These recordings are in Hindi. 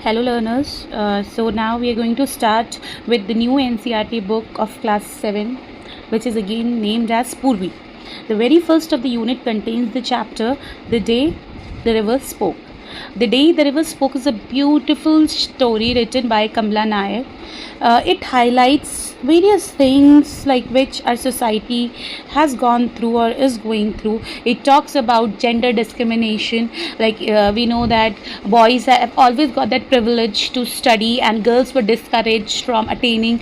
Hello, learners. So now we are going to start with the new NCRT book of class 7, which is again named as Purvi. The very first of the unit contains the chapter The Day the River Spoke. The Day the River Spoke is a beautiful story written by Kamla Nair. It highlights various things like which our society has gone through or is going through. It talks about gender discrimination, like we know that boys have always got that privilege to study and girls were discouraged from attaining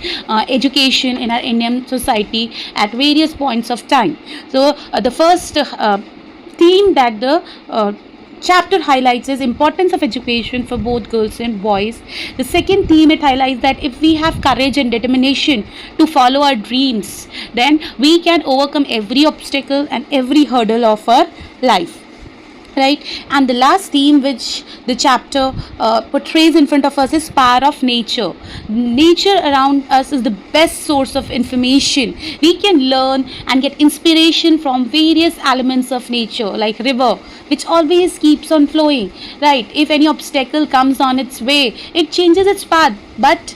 education in our Indian society at various points of time. So the first theme that the chapter highlights is importance of education for both girls and boys. The second theme, it highlights that if we have courage and determination to follow our dreams, then we can overcome every obstacle and every hurdle of our life, right? And the last theme which the chapter portrays in front of us is power of nature. Nature around us is the best source of information. We can learn and get inspiration from various elements of nature, like river, which always keeps on flowing, right? If any obstacle comes on its way, it changes its path, but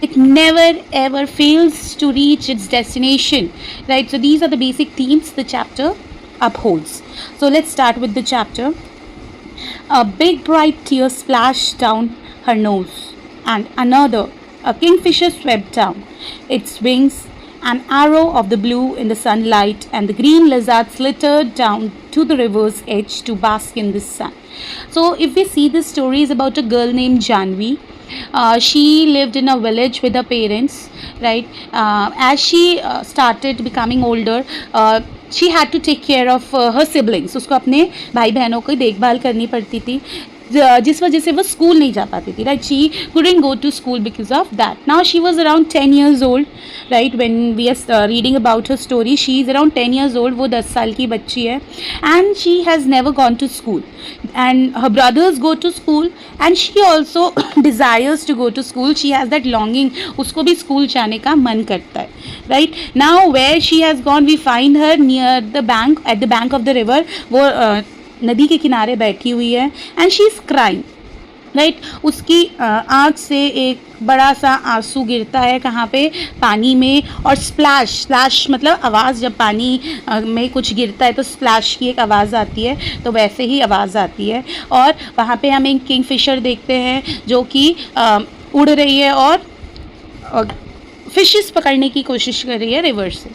it never ever fails to reach its destination, right? So these are the basic themes the chapter upholds. So let's start with the chapter. A big bright tear splashed down her nose, and another, a kingfisher, swept down its wings, an arrow of the blue in the sunlight, and the green lizard slithered down to the river's edge to bask in the sun. So if we see, this story is about a girl named Janvi. She lived in a village with her parents, right? As she started becoming older, she had to take care of her siblings. उसको अपने भाई बहनों की देखभाल करनी पड़ती थी, जिस वजह से वो स्कूल नहीं जा पाती थी, right? She couldn't go to school because of that. Now she was around 10 years old, right? When we are reading about her story, she is around 10 years old. वो 10 साल की बच्ची है, and she has never gone to school, and her brothers go to school, and she also desires to go to school. She has that longing, उसको भी स्कूल जाने का मन करता है, right? Now where she has gone, we find her near the bank, at the bank of the river. वो नदी के किनारे बैठी हुई है, and she is crying, right? उसकी आँख से एक बड़ा सा आंसू गिरता है, कहाँ पे? पानी में. और स्प्लैश, स्प्लैश मतलब आवाज़, जब पानी में कुछ गिरता है तो स्प्लैश की एक आवाज़ आती है, तो वैसे ही आवाज़ आती है. और वहाँ पे हम एक किंगफिशर देखते हैं जो कि उड़ रही है और फिशेस पकड़ने की कोशिश कर रही है रिवर से.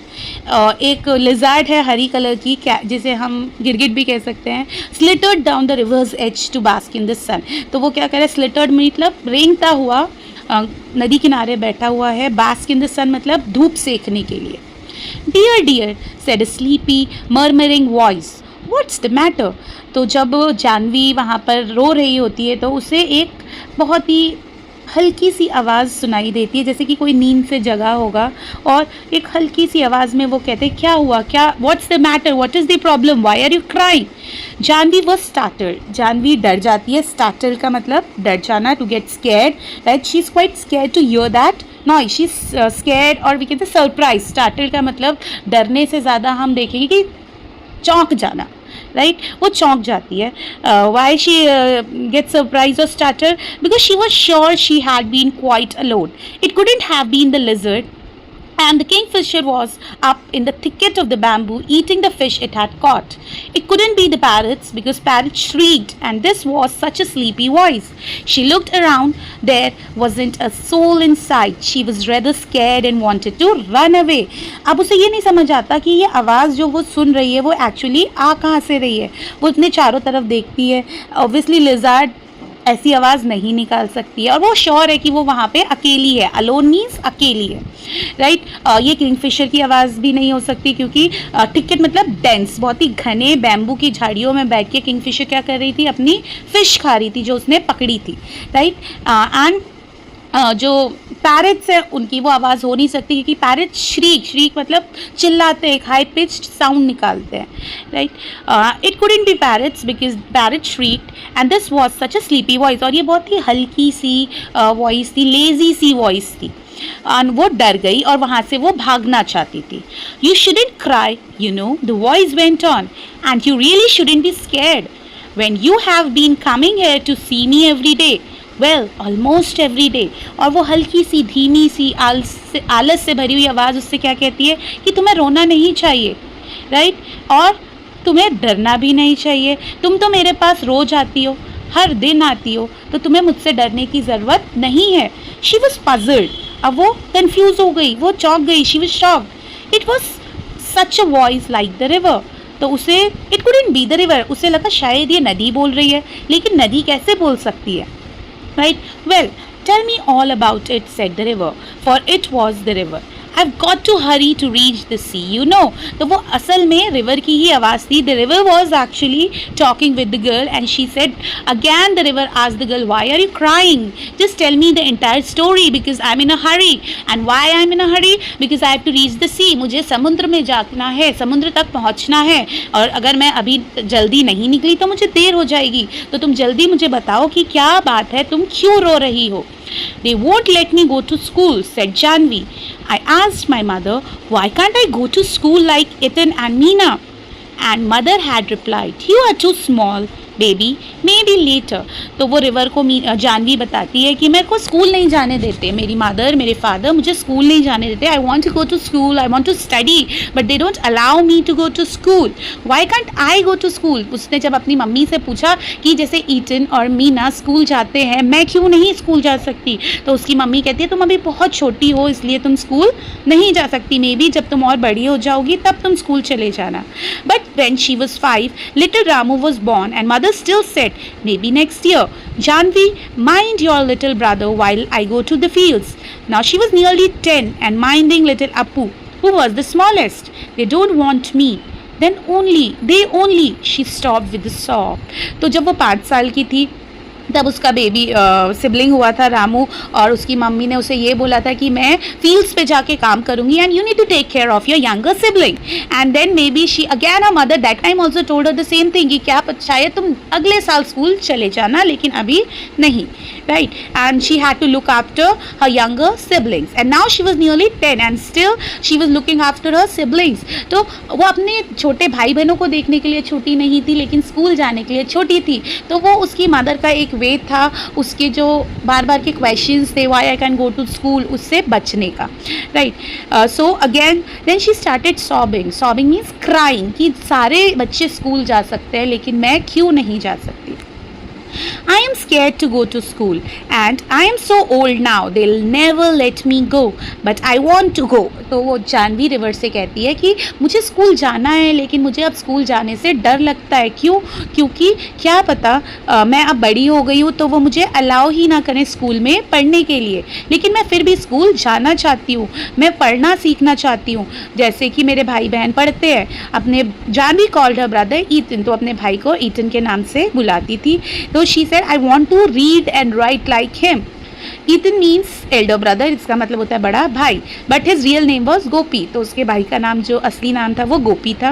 एक लिजार्ड है हरी कलर की, जिसे हम गिरगिट भी कह सकते हैं, slithered down the river's edge to bask in the sun. तो वो क्या करे? स्लिटर्ड मतलब रेंगता हुआ नदी किनारे बैठा हुआ है, बास्क इन द सन मतलब धूप सेकने के लिए. Dear dear said a sleepy murmuring voice, what's the matter? तो जब जानवी वहाँ पर रो रही होती है तो उसे एक बहुत ही हल्की सी आवाज़ सुनाई देती है, जैसे कि कोई नींद से जगा होगा, और एक हल्की सी आवाज़ में वो कहते हैं, क्या हुआ, क्या, what's the matter, what is the problem, why are you crying? Janvi was startled. Janvi डर जाती है. स्टार्टल का मतलब डर जाना, to get scared, right? She is quite scared to hear that noise. She is scared, और वी कहते हैं सरप्राइज. स्टार्टल का मतलब डरने से ज़्यादा हम देखेंगे कि चौंक जाना, राइट? वो चौंक जाती है. वाई शी गेट सरप्राइज और starter? Because she was sure she had been quite alone. It couldn't have been the lizard, and the kingfisher was up in the thicket of the bamboo eating the fish it had caught. It couldn't be the parrots, because parrots shrieked, and this was such a sleepy voice. She looked around. There wasn't a soul in sight. She was rather scared and wanted to run away. अब उसे ये नहीं समझ आता कि ये आवाज़ जो वो सुन रही है वो एक्चुअली आ कहाँ से रही है. वो अपने चारों तरफ देखती है. ऑब्वियसली लिजार्ड ऐसी आवाज़ नहीं निकाल सकती है, और वो श्योर है कि वो वहाँ पे अकेली है. अलोन मीन्स अकेली है, राइट? ये किंगफिशर की आवाज़ भी नहीं हो सकती, क्योंकि टिकेट मतलब डेंस, बहुत ही घने बैम्बू की झाड़ियों में बैठ के किंगफिशर क्या कर रही थी? अपनी फिश खा रही थी जो उसने पकड़ी थी, राइट? एंड जो पैरेट्स हैं उनकी वो आवाज़ हो नहीं सकती, क्योंकि पैरेट श्रीक, श्रीक मतलब चिल्लाते हैं, एक हाई पिच्ड साउंड निकालते हैं, right? It couldn't be parrots because parrot shrieked, and this was such a sleepy voice. और ये बहुत ही हल्की सी वॉइस थी, लेजी सी वॉइस थी, और वो डर गई और वहाँ से वो भागना चाहती थी. You shouldn't cry, you know, the voice went on, and you really shouldn't be scared. When you have been coming here to see me every day, well almost every day. और वो हल्की सी धीमी सी आलस से भरी हुई आवाज़ उससे क्या कहती है कि तुम्हें रोना नहीं चाहिए, राइट, और तुम्हें डरना भी नहीं चाहिए, तुम तो मेरे पास रोज आती हो, हर दिन आती हो, तो तुम्हें मुझसे डरने की ज़रूरत नहीं है। शी वॉज पजल्ड, अब वो कंफ्यूज हो गई, वो चौंक गई, she was shocked. It was such a voice like the river. तो उसे it couldn't be the river, उसे लगा शायद ये नदी बोल रही है, लेकिन नदी कैसे बोल सकती है, right. Well tell me all about it, said the river, for it was the river. I've got to hurry to reach the sea, you know. तो वो असल में रिवर की ही आवाज़ थी. The river was actually talking with the girl and she said, again the river asked the girl, why are you crying? Just tell me the entire story because I'm in a hurry. And why I'm in a hurry? Because I have to reach the sea. मुझे समुद्र में जाना है, समुद्र तक पहुँचना है, और अगर मैं अभी जल्दी नहीं निकली तो मुझे देर हो जाएगी. तो तुम जल्दी मुझे बताओ कि क्या बात है, तुम क्यों रो रही हो. They won't let me go to school, said Janvi. I asked my mother, why can't I go to school like Ethan and Meena? And mother had replied, you are too small, baby, maybe later. तो वो रिवर को जानवी बताती है कि मेरे को स्कूल नहीं जाने देते, मेरी मदर मेरे फादर मुझे स्कूल नहीं जाने देते. I want to go to school, I want to study, but they don't allow me to go to school. Why can't I go to school. उसने जब अपनी मम्मी से पूछा कि जैसे ईटन और मीना स्कूल जाते हैं, मैं क्यों नहीं स्कूल जा सकती, तो उसकी मम्मी कहती है तुम अभी बहुत छोटी हो इसलिए तुम स्कूल नहीं जा सकती, मे बी जब तुम और बड़ी हो जाओगी तब तुम स्कूल चले जाना. But when she was 5, little Ramu was born and mother still said, maybe next year. Janvi, mind your little brother while I go to the fields. Now she was nearly 10 and minding little Appu, who was the smallest. They don't want me. Then they only, she stopped with a sob. तो जब वो 5 साल की थी तब उसका बेबी सिबलिंग हुआ था रामू, और उसकी मम्मी ने उसे ये बोला था कि मैं फील्ड्स पे जाके काम करूँगी and you need to take care of your younger sibling. And then maybe she again her mother that time also told her the same thing कि क्या शायद तुम अगले साल स्कूल चले जाना लेकिन अभी नहीं, right. And she had to look after her younger siblings and now she was nearly 10 and still she was looking after her siblings. तो वो अपने छोटे भाई बहनों को देखने के लिए छोटी नहीं थी लेकिन स्कूल जाने के लिए छोटी थी. तो वो उसकी मदर का एक वे था उसके जो बार बार के क्वेश्चंस थे, why I can go to school, उससे बचने का, right. So again then she started sobbing. Sobbing means crying, कि सारे बच्चे स्कूल जा सकते हैं लेकिन मैं क्यों नहीं जा सकती. I am scared to go to school and I am so old now, they'll never let me go, but I want to go. तो वो जानवी रिवर से कहती है कि मुझे स्कूल जाना है लेकिन मुझे अब स्कूल जाने से डर लगता है. क्यों? क्योंकि क्या पता मैं अब बड़ी हो गई हूँ तो वो मुझे अलाउ ही ना करें स्कूल में पढ़ने के लिए, लेकिन मैं फिर भी स्कूल जाना चाहती हूँ, मैं पढ़ना सीखना चाहती हूँ जैसे कि मेरे भाई बहन पढ़ते हैं. अपने जानवी कॉल्ड हर ब्रदर ईटन, तो अपने भाई को ईटन के नाम से बुलाती थी. तो she said, I want to read and write like him. Ethan means elder brother, इसका मतलब होता है बड़ा भाई, but his real name was गोपी. तो उसके भाई का नाम जो असली नाम था वो गोपी था.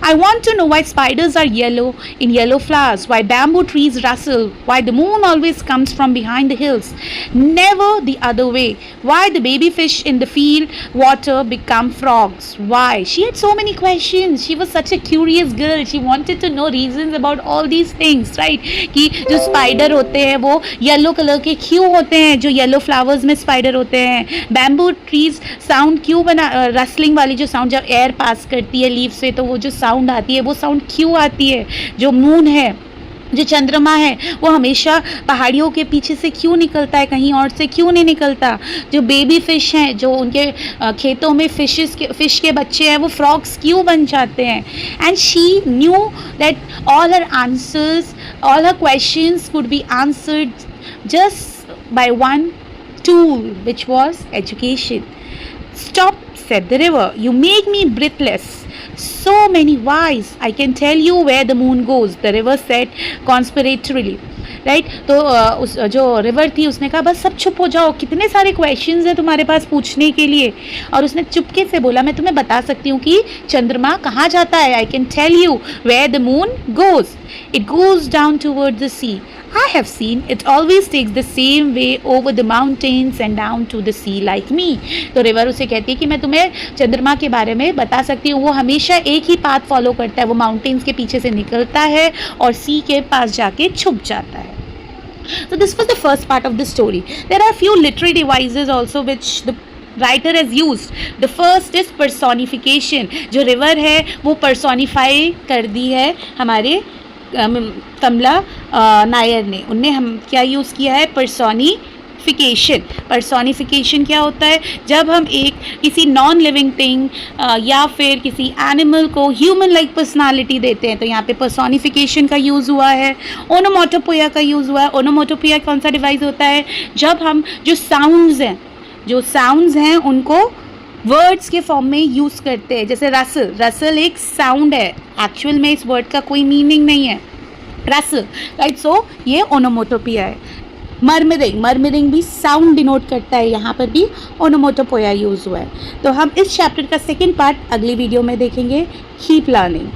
I want to know why spiders are yellow in yellow flowers, why bamboo trees rustle, why the moon always comes from behind the hills, never the other way, why the baby fish in the field water become frogs, why. She had so many questions. She was such a curious girl. She wanted to know reasons about all these things, right. कि जो स्पाइडर होते हैं वो येलो कलर के क्यों होते हैं, जो येलो फ्लावर्स में स्पाइडर होते हैं. बैम्बू ट्रीज साउंड क्यों बना, रसलिंग वाली जो साउंड जब एयर पास करती है लीव से तो वो जो साउंड आती है वो साउंड क्यों आती है. जो मून है, जो चंद्रमा है, वो हमेशा पहाड़ियों के पीछे से क्यों निकलता है, कहीं और से क्यों नहीं निकलता. जो बेबी फिश हैं, जो उनके खेतों में फिश के बच्चे हैं, वो फ्रॉग्स क्यों बन जाते हैं. And she knew that all her answers, all her questions could be answered just by one tool, which was education. Stop, said the river. You make me breathless. So many whys. I can tell you where the moon goes, the river said conspiratorially. Right. तो उस जो रिवर थी उसने कहा बस सब चुप हो जाओ, कितने सारे क्वेश्चंस हैं तुम्हारे पास पूछने के लिए. और उसने चुपके से बोला मैं तुम्हें बता सकती हूँ कि चंद्रमा कहाँ जाता है. I can tell you where the moon goes. It goes down toward the sea. I have seen it always takes the same way over the mountains and down to the sea like me. तो रिवर उसे कहती है कि मैं तुम्हें चंद्रमा के बारे में बता सकती हूँ, वो हमेशा एक ही पाथ फॉलो करता है, वो माउंटेन्स के पीछे से निकलता है और सी के पास जाके छुप जाता है. So this was the first part of the story. There are a few literary devices also which the writer has used. The first is personification. जो river है वो personify कर दी है हमारे कमला नायर ने. उनने हम क्या यूज़ किया है? personification. personification क्या होता है? जब हम एक किसी नॉन लिविंग थिंग या फिर किसी एनिमल को ह्यूमन लाइक पर्सनालिटी देते हैं, तो यहाँ पे personification का यूज़ हुआ है. ओनोमोटोपोया का यूज़ हुआ है. ओनोमोटोपोया कौन सा डिवाइस होता है? जब हम जो साउंड्स हैं उनको वर्ड्स के फॉर्म में यूज़ करते हैं. जैसे रसल. रसल एक साउंड है, एक्चुअल में इस वर्ड का कोई मीनिंग नहीं है. Russell, right. सो ये ओनोमोटोपिया है. मर्मरिंग भी साउंड डिनोट करता है. यहाँ पर भी ओनोमोटोपोया यूज़ हुआ है. तो हम इस चैप्टर का सेकेंड पार्ट अगली वीडियो में देखेंगे. Keep learning.